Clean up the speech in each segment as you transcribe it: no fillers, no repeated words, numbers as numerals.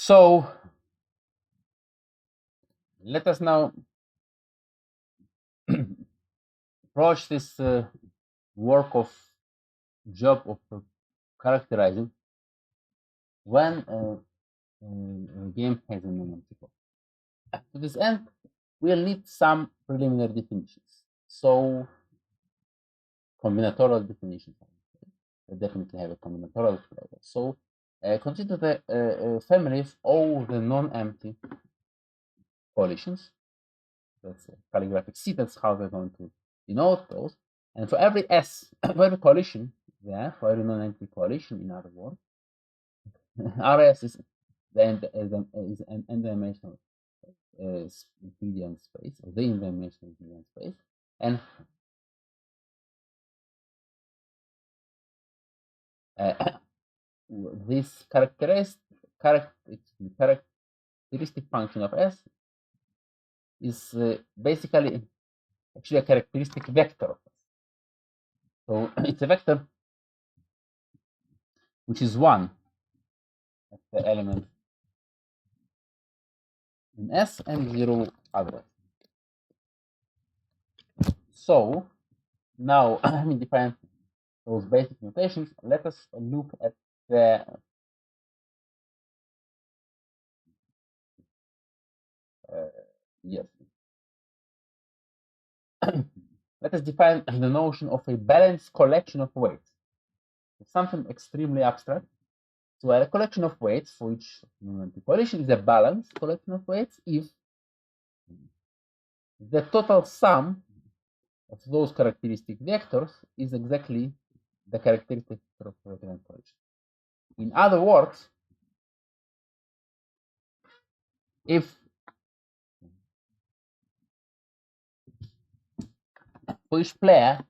So let us now approach this job of characterizing when a game has a non-empty. To this end, we'll need some preliminary definitions. So combinatorial definitions. They definitely have a combinatorial flavor. So consider the family of all the non-empty coalitions. That's a calligraphic C. That's how we're going to denote those. And for every S, for every coalition, for every non-empty coalition, in other words, RS is an n-dimensional Euclidean space, or the n-dimensional Euclidean space, and this characteristic function of S is basically actually a characteristic vector of S. So it's a vector which is 1 at the element in S and 0 otherwise. So now, having defined those basic notations, let us look at the yes. Let us define the notion of a balanced collection of weights. It's something extremely abstract. So a collection of weights for each coalition is a balanced collection of weights if the total sum of those characteristic vectors is exactly the characteristic vector of the grand coalition. In other words, if for each player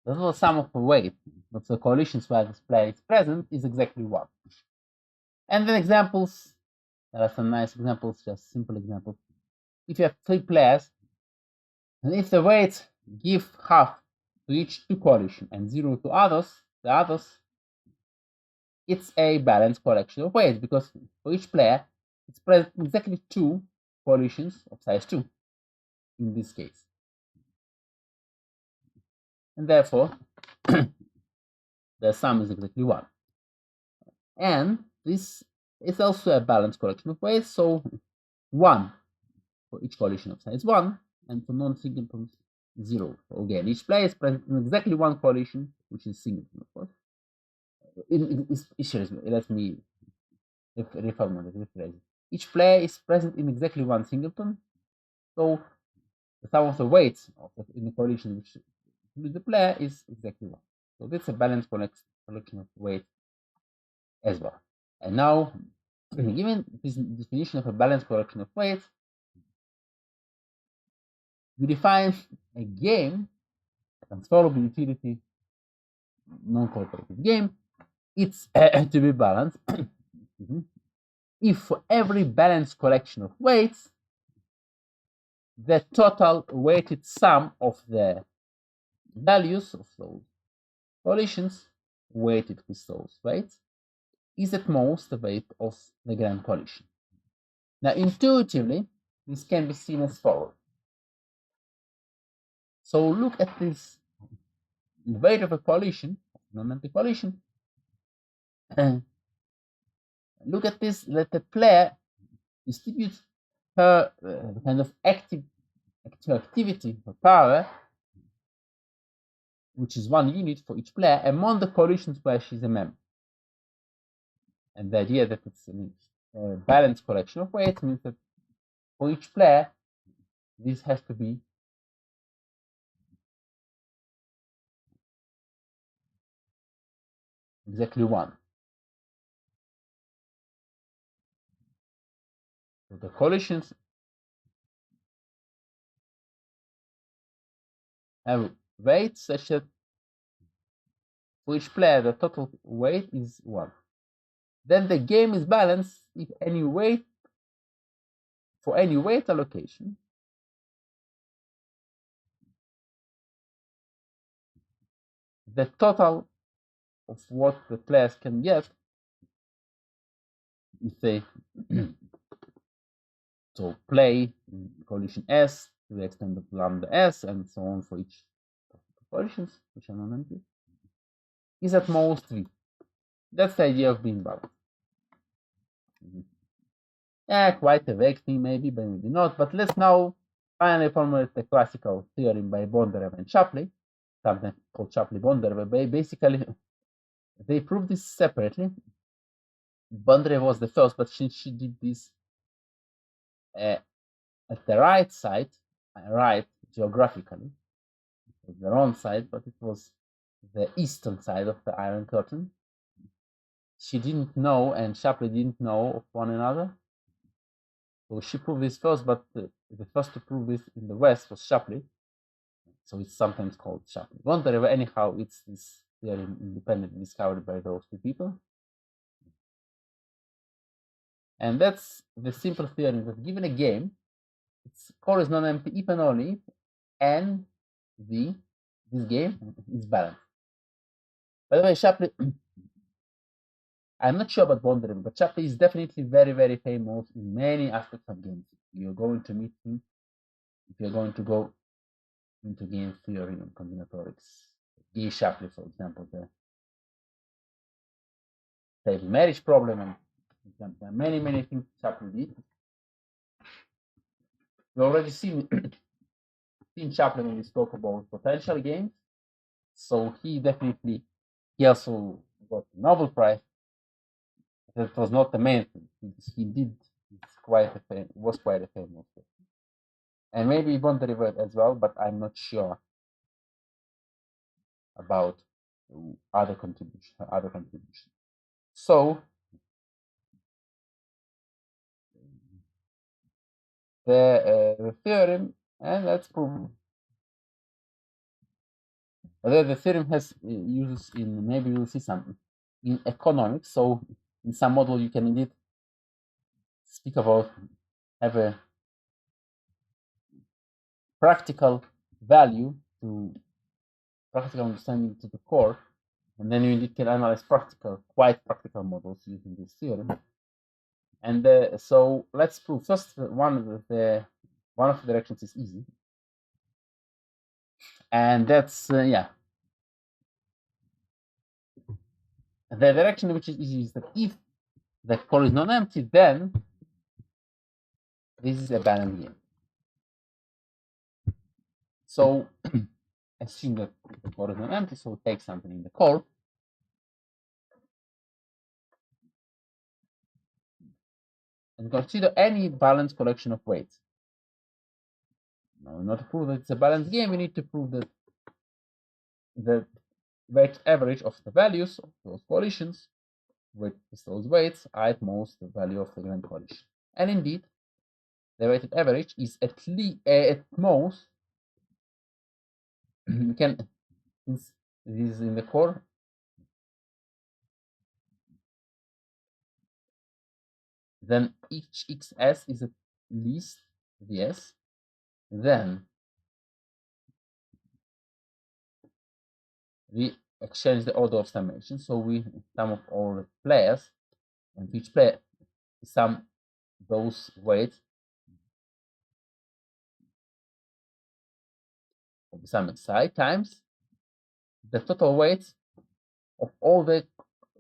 the total sum of the weight of the coalitions where this player is present is exactly 1. And then examples, there are some nice examples, just simple examples. If you have 3 players, and if the weights give half to each 2 coalition and 0 to the others, it's a balanced collection of weights, because for each player, it's present exactly 2 coalitions of size 2 in this case. And therefore, the sum is exactly 1. And this is also a balanced collection of weights, so 1 for each coalition of size 1, and for non-singletons, 0. So again, each player is present in exactly 1 coalition, which is singleton, of course. Let me rephrase. Each player is present in exactly 1 singleton, so the sum of the weights in the coalition which includes the player is exactly 1. So that's a balanced collection of weights as well. And now, given this definition of a balanced collection of weights, we define a game, a transferable utility non-cooperative game. It's to be balanced if for every balanced collection of weights, the total weighted sum of the values of those coalitions weighted with those weights is at most the weight of the grand coalition. Now, intuitively, this can be seen as follows. So look at this weight of a coalition, non-empty coalition. Look at this, let the player distribute her kind of activity, her power, which is 1 unit for each player, among the coalitions where she's a member. And the idea that it's a balanced collection of weights means that for each player, this has to be exactly 1. So the coalitions have weights such that for each player the total weight is 1. Then the game is balanced if for any weight allocation the total of what the players can get you say so play collision S to the extent of lambda S and so on for each collisions, which are non-empty, is at most V. That's the idea of being balanced. Yeah, quite a vague thing maybe, but maybe not. But let's now finally formulate the classical theorem by Bondareva and Shapley, sometimes called Shapley-Bondareva. Basically, they proved this separately. Bondareva was the first, but she did this at the right side, right geographically. It was the wrong side, but it was the eastern side of the Iron Curtain. She didn't know, and Shapley didn't know of one another. So she proved this first, but the first to prove this in the West was Shapley. So it's sometimes called Shapley. Bondareva, anyhow, it's this theorem independently discovered by those two people. And that's the simple theorem that given a game, its core is non-empty if and only if and this game is balanced. By the way, Shapley, I'm not sure about Bondareva, but Shapley is definitely very, very famous in many aspects of games. You're going to meet him if you're going to go into game theory and combinatorics. G. Shapley, for example, the stable marriage problem, and there are many, many things Shapley did. We already seen Shapley when we spoke about potential games. So he also got the Nobel Prize. That was not the main thing. He did was quite a famous thing. And maybe Bondareva as well, but I'm not sure about other contributions. So the theorem, and let's prove the theorem has uses in, maybe we'll see some in economics. So in some model you can indeed speak about, have a practical value to practical understanding to the core, and then you indeed can analyze quite practical models using this theorem. And so let's prove first one of the directions is easy, and that's the direction which is easy is that if the core is non-empty, then this is a balanced game. So assume that the core is non-empty, so take something in the core. And consider any balanced collection of weights. Now, in order to prove that it's a balanced game, we need to prove that the weight average of the values of those collisions with those weights are at most the value of the given collision. And indeed, the weighted average is at most, you can, since this is in the core, then each xs is at least vs, then we exchange the order of summation. So we sum of all the players, and each player sum those weights of the sum xi times the total weights of all the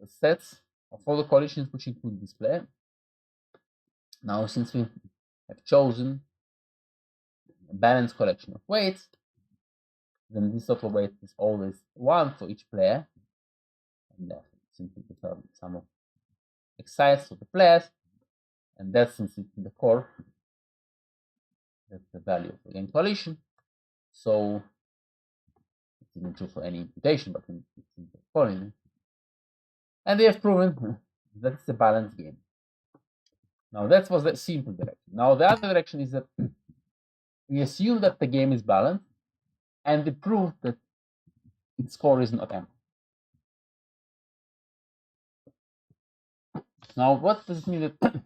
sets of all the collisions which include this player. Now, since we have chosen a balanced collection of weights, then this total weight is always 1 for each player, and that simply determines the sum of x's of the players, and that's since it's in the core, that's the value of the game collision. So it's even true for any imputation, but it's in the core. And they have proven that it's a balanced game. Now that was the simple direction. Now the other direction is that we assume that the game is balanced, and they prove that its score is not empty. Now, what does it mean that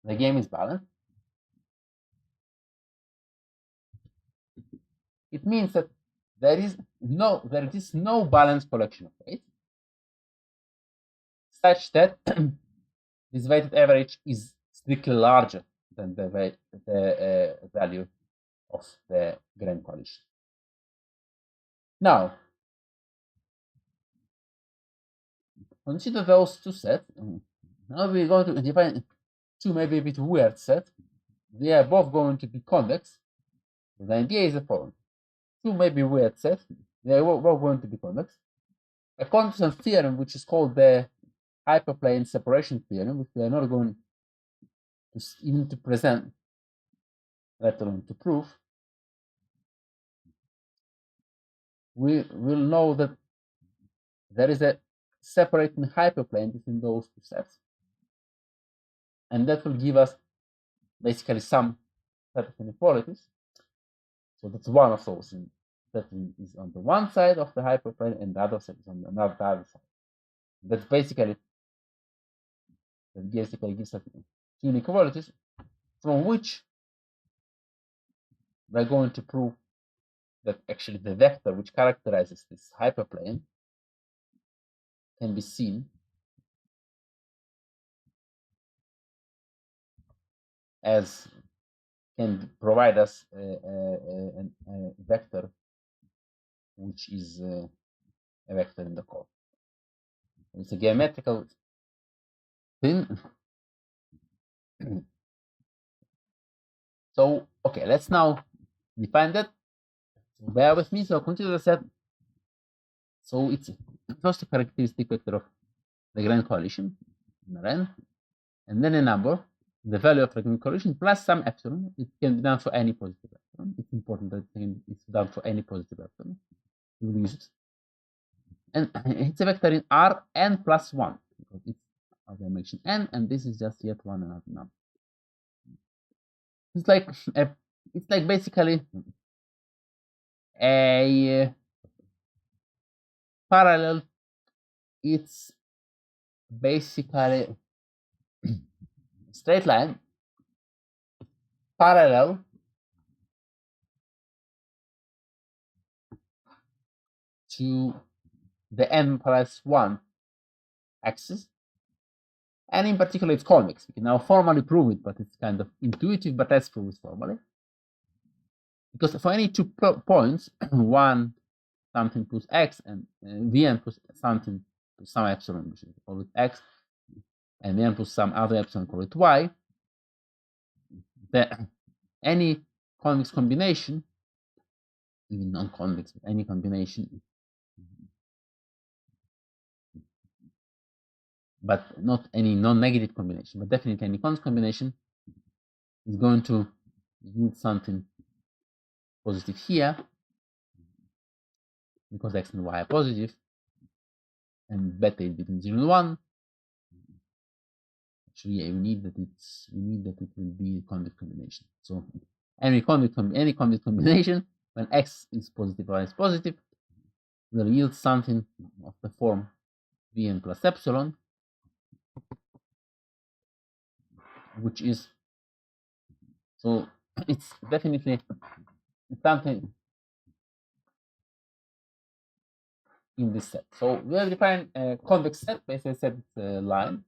the game is balanced? It means that there is no balanced collection of weights, such that this weighted average is strictly larger than the value of the grand coalition. Now, consider those two sets. Now we're going to define two maybe a bit weird sets. They are both going to be convex. The idea is the following. Two maybe weird sets. They are both going to be convex. A constant theorem, which is called the hyperplane separation theorem, which we are not going to even to present, let alone to prove. We will know that there is a separating hyperplane between those two sets, and that will give us basically some set of inequalities. So that's one of those that is on the one side of the hyperplane, and the other set is on the other side. That's basically gives us two inequalities from which we're going to prove that actually the vector which characterizes this hyperplane can be seen as can provide us a vector which is a vector in the code. It's a geometrical thing. So, okay, let's now define that. Bear with me. So consider the set. So it's first a characteristic vector of the grand coalition, Rn, and then a number, the value of the grand coalition plus some epsilon. It can be done for any positive epsilon. It's important that it's done for any positive epsilon. We will use it. And it's a vector in Rn plus 1, because it's, as I mentioned, n, and this is just yet one another number. It's like basically a parallel. It's basically straight line parallel to the n plus 1 axis, and in particular it's convex. We can now formally prove it, but it's kind of intuitive, but let's prove it formally. Because for any 2 points, 1 something plus x and vn plus something plus some epsilon, which is call it x, and vn plus some other epsilon, call it y, any convex combination, even non-convex, any combination, but not any non-negative combination, but definitely any convex combination is going to yield something positive here, because x and y are positive, and beta is between 0 and 1. Actually, yeah, we need that it will be a convex combination. So any convex combination when x is positive, y is positive, will yield something of the form vn plus epsilon, which is, so it's definitely something in this set. So we have defined a convex set, basically set line.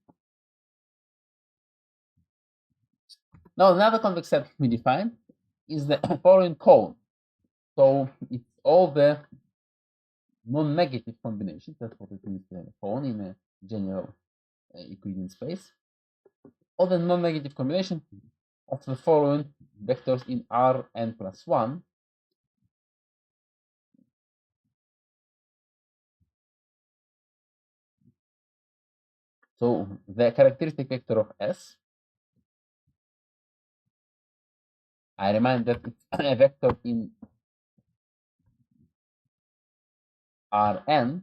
Now another convex set we define is the following cone. So it's all the non-negative combinations. That's what it means, the cone in a general Euclidean space. All the non-negative combination of the following vectors in Rn plus 1. So the characteristic vector of S, I remind that it's a vector in Rn,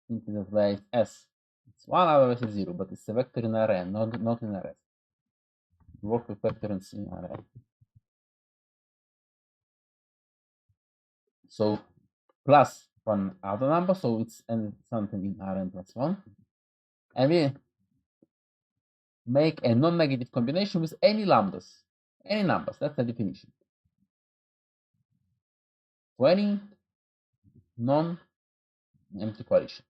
into that way S. It's 1, otherwise it's 0, but it's a vector in Rn, not in Rs. We work with vectors in Rn. So plus one other number, so it's something in Rn plus 1. And we make a non-negative combination with any lambdas, any numbers. That's the definition. For any non-empty coalition.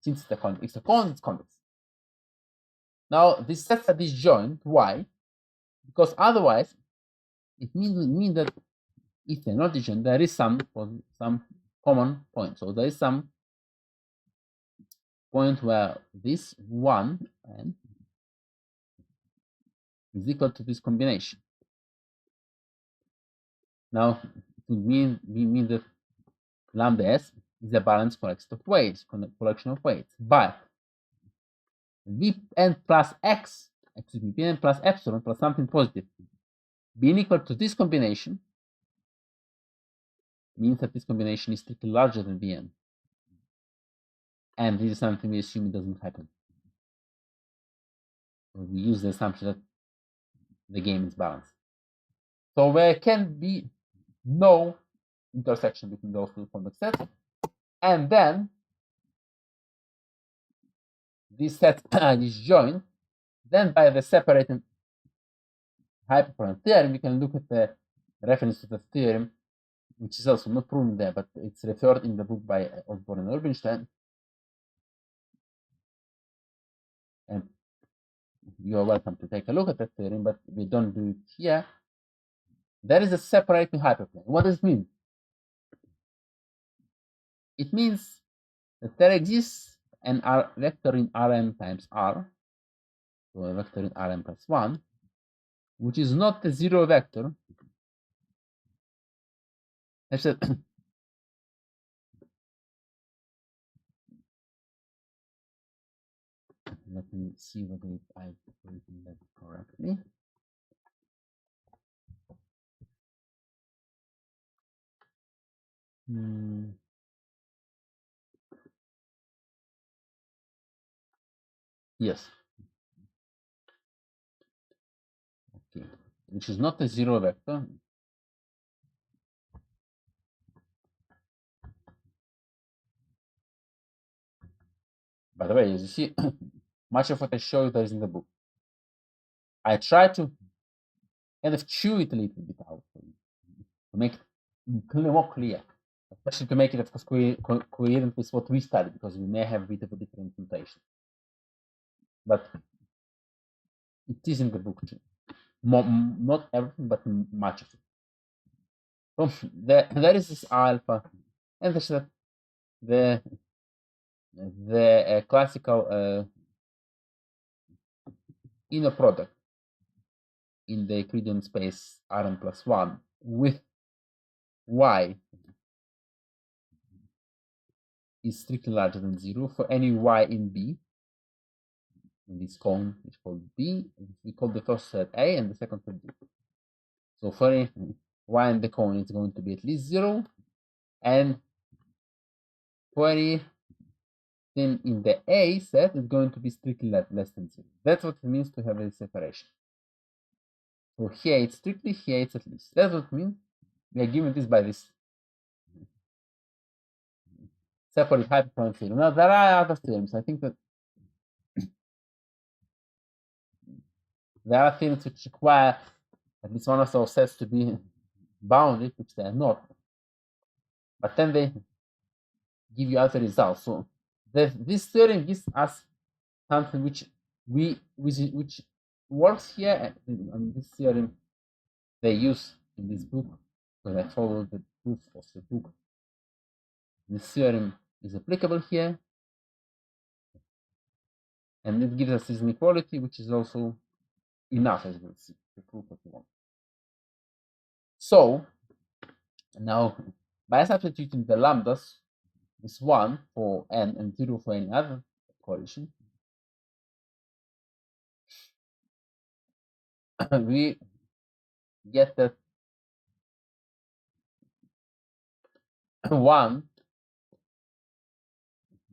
since it's a convex, it's convex. Now this sets a disjoint. Why? Because otherwise it means that if they're not disjoint, there is some common point. So there is some point where this one n is equal to this combination. Now it would mean that lambda s is a balanced collection of weights, but Vn plus x, Vn plus epsilon plus something positive being equal to this combination means that this combination is strictly larger than Vn. And this is something we assume it doesn't happen. So we use the assumption that the game is balanced. So there can be no intersection between those two convex sets. And then this set is joined. Then by the separating hyperplan theorem, we can look at the reference to the theorem, which is also not proven there, but it's referred in the book by Osborne and Rubinstein. And you're welcome to take a look at that theorem, but we don't do it here. There is a separating hyperplane. What does it mean? It means that there exists an R vector in Rm times R, so a vector in Rm plus 1, which is not a zero vector. Let me see whether I've written that correctly. Yes. Okay. Which is not a zero vector. By the way, as you see, much of what I show you there is in the book. I try to kind of chew it a little bit out for you, to make it more clear, especially to make it, of course, coherent with what we study, because we may have a bit of a different notation. But it is in the book too. Not everything, but much of it. So there is this alpha, and the classical inner product in the Euclidean space Rn plus 1 with y is strictly larger than 0 for any y in B. In this cone is called B. We call the first set A and the second set B. So for any y in the cone, it's going to be at least 0, and for anything in the A set, it's going to be strictly less than 0. That's what it means to have a separation. So here it's strictly, here it's at least. That's what it means. We are given this by this separate hyperplane theorem. Now there are other theorems. I think that there are theorems which require at least one of those sets to be bounded, which they are not. But then they give you other results. So this theorem gives us something which works here, and this theorem they use in this book, because I follow the proof of the book. This theorem is applicable here, and it gives us this inequality, which is also enough, as we'll see, to prove what we want. So now, by substituting the lambdas, this 1 for n and 0 for any other coalition, we get that 1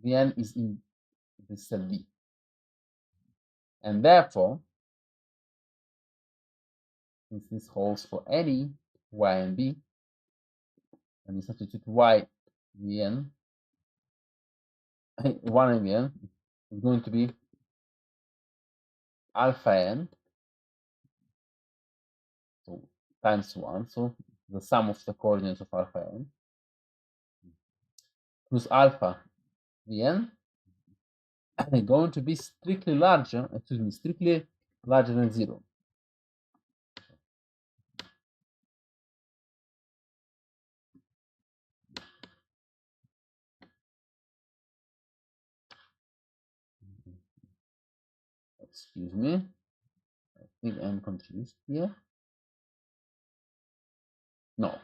Vn is in this set B. And therefore, since this holds for any y and b, and we substitute y Vn, 1 and Vn is going to be alpha n, so times 1, so the sum of the coordinates of alpha n, plus alpha Vn going to be strictly larger, strictly larger than 0. Excuse me, I think I'm confused here. No.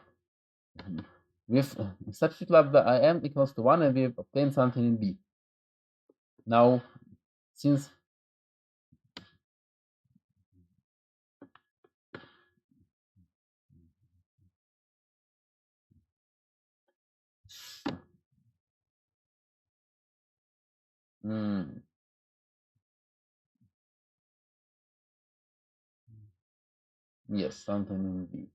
We've substitute lambda im equals to 1 and we've obtained something in B. Now, since yes, something in B.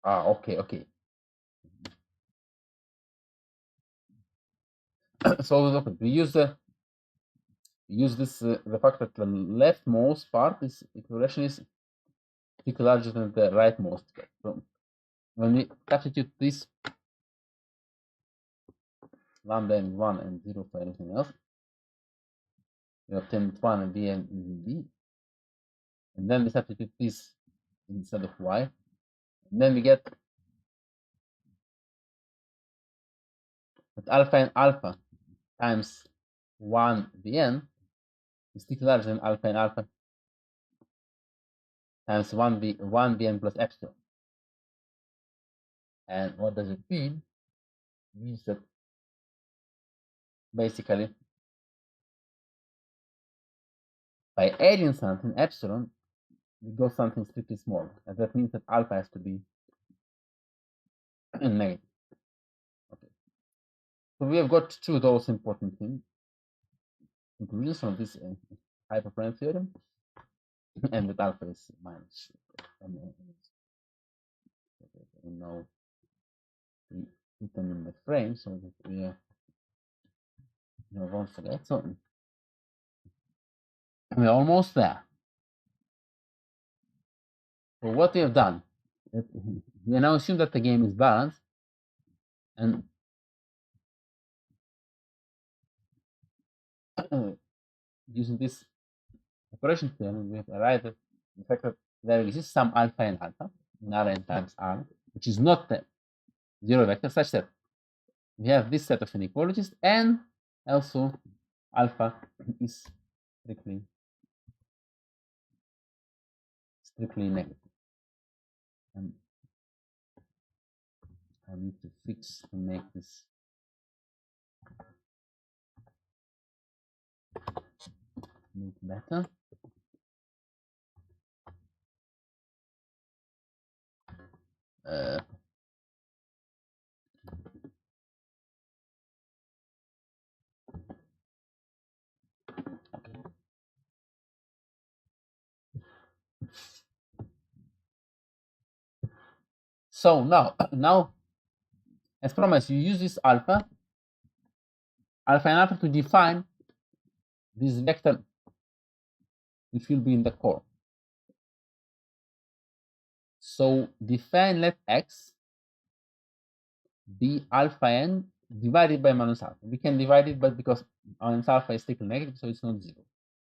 Okay. So look, we use this the fact that the leftmost part is expression is larger than the rightmost. So when we substitute this lambda and 1 and 0 for anything else, we obtain 1 and b and b, and then we substitute this instead of y, and then we get that alpha and alpha times 1 vn is still larger than alpha and alpha times 1 vn plus epsilon. And what does it mean? It means that basically by adding something epsilon, we go something strictly small, and that means that alpha has to be negative. Okay. So we have got two of those important conclusions from this hyperplane theorem, and that alpha is minus. And now we put them in the frame so that we won't forget. So we're almost there. So what we have done, we now assume that the game is balanced, and using this operation theorem, we have arrived at the fact that there exists some alpha and alpha in Rn times R, which is not the zero vector, such that we have this set of inequalities, and also alpha is strictly negative. And I need to fix to make this look better. So now, as promised, you use this alpha and alpha to define this vector which will be in the core. So define let x be alpha n divided by minus alpha. We can divide it, but because minus alpha is strictly negative, so it's not 0.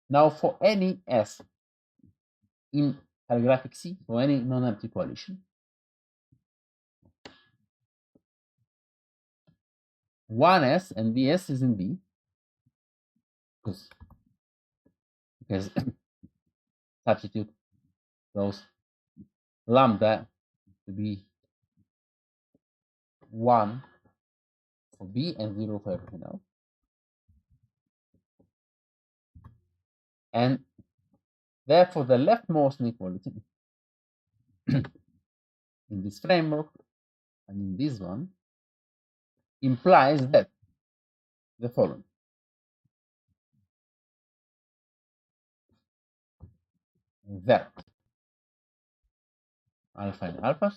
Now for any s in calligraphic C, for any non-empty coalition, 1s and bs is in B, because substitute those lambda to be 1 for B and 0 for everything else. And therefore, the leftmost inequality in this framework and in this one implies that the following. That alpha and alpha,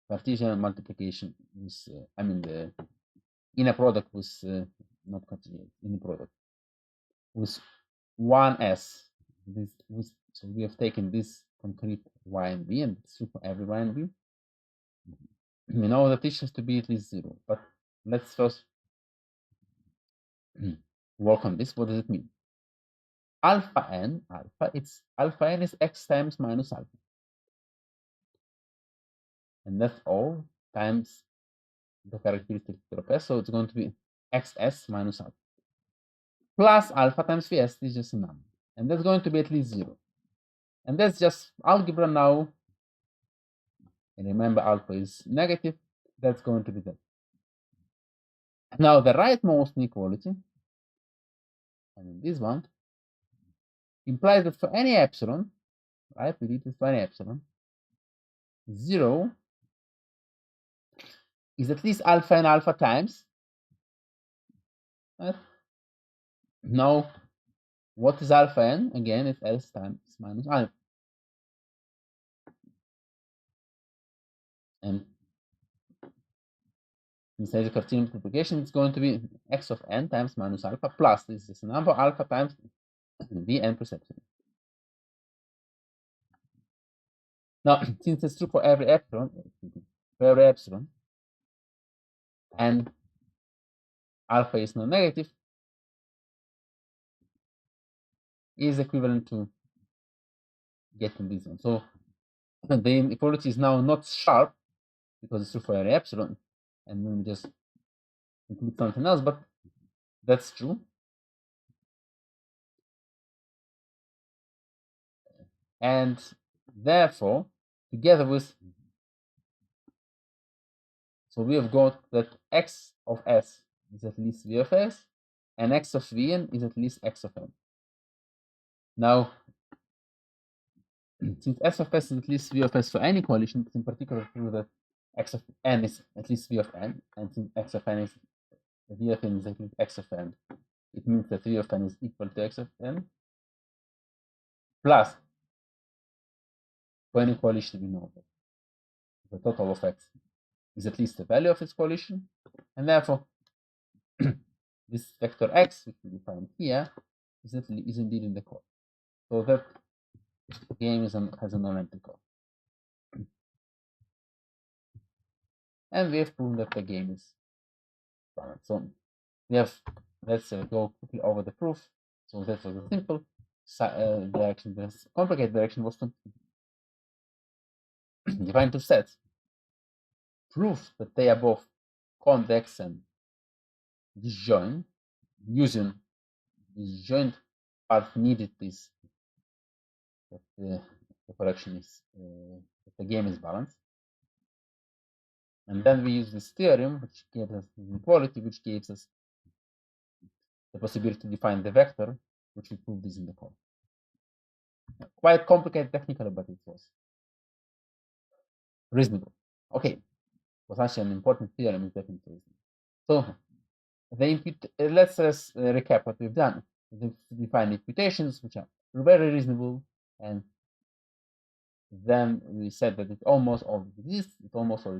Cartesian multiplication with, the inner product was not Cartesian, inner product with 1s. So we have taken this concrete y and b and super every y and b, we know that this has to be at least 0. But let's first work on this. What does it mean? Alpha n is x times minus alpha. And that's all times the characteristic of s. So it's going to be xs minus alpha. Plus alpha times vs is just a number. And that's going to be at least 0. And that's just algebra now. And remember, alpha is negative. That's going to be that. Now, the rightmost inequality, I mean this one, implies that for any epsilon, right, we did this for any epsilon, 0 is at least alpha and alpha times. Right? Now, what is alpha n? Again, it's s times minus alpha. And inside the Cartesian multiplication, it's going to be x of n times minus alpha plus this is a number alpha times v n plus epsilon. Now, since it's true for every epsilon, and alpha is non-negative, is equivalent to getting this one. So the inequality is now not sharp because it's true for every epsilon, and then we just include something else, but that's true. And therefore, together with, so we have got that x of s is at least v of s, and x of vn is at least x of n. Now, since s of s is at least v of s for any coalition, it's in particular true that x of n is at least v of n, and since x of n is v of n is at least x of n, it means that v of n is equal to x of n, plus, for any coalition we know that the total of x is at least the value of its coalition, and therefore this vector x, which we define here, is indeed in the core. So that game has a non-empty core. And we have proven that the game is balanced. So we have, let's go quickly over the proof. So that was a simple direction. The complicated direction was to define two sets, prove that they are both convex and disjoint, using disjoint part needed is that the correction is that the game is balanced. And then we use this theorem, which gives us inequality, which gives us the possibility to define the vector, which we proved is in the code. Quite complicated technically, but it was reasonable. Okay, was actually an important theorem, is definitely reasonable. So let's recap what we've done. We've defined imputations, which are very reasonable, and then we said that it almost always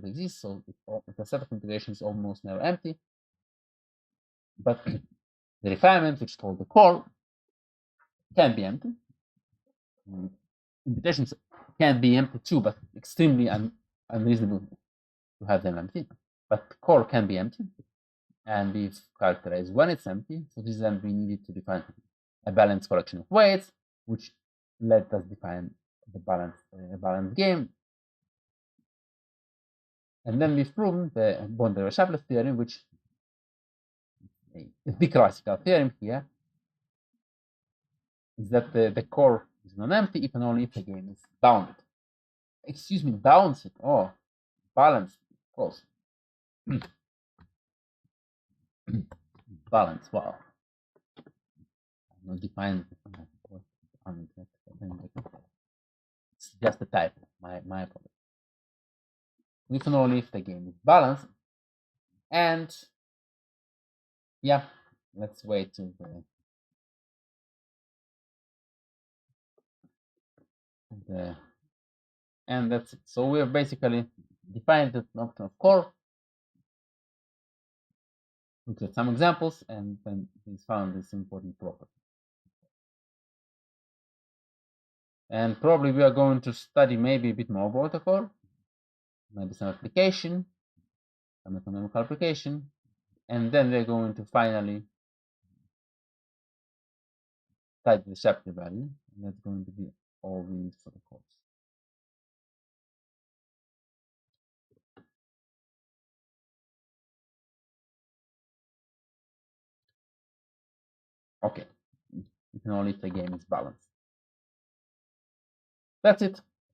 exists. So the set of imputations is almost never empty. But the refinement, which is called the core, can be empty. Imputations can be empty too, but extremely unreasonable to have them empty. But the core can be empty, and we've characterized when it's empty. So this is then we needed to define a balanced collection of weights, which let us define the balanced game. And then we've proven the Bondareva-Shapley theorem, which is the classical theorem here, is that the core is non-empty if and only if the game is bounded. Excuse me, balanced. Oh, balanced, of course. Balance. Wow. I'm not defined. It's just a type. My apologies. If and only if the game is balanced. And yeah, let's wait till and that's it. So we have basically defined the notion of core, looked at some examples, and then we found this important property. And probably we are going to study maybe a bit more about the core. maybe some application, some economical application, and then we're going to finally type the Shapley value, and that's going to be all we need for the course. Okay, you can only if the game is balanced. That's it.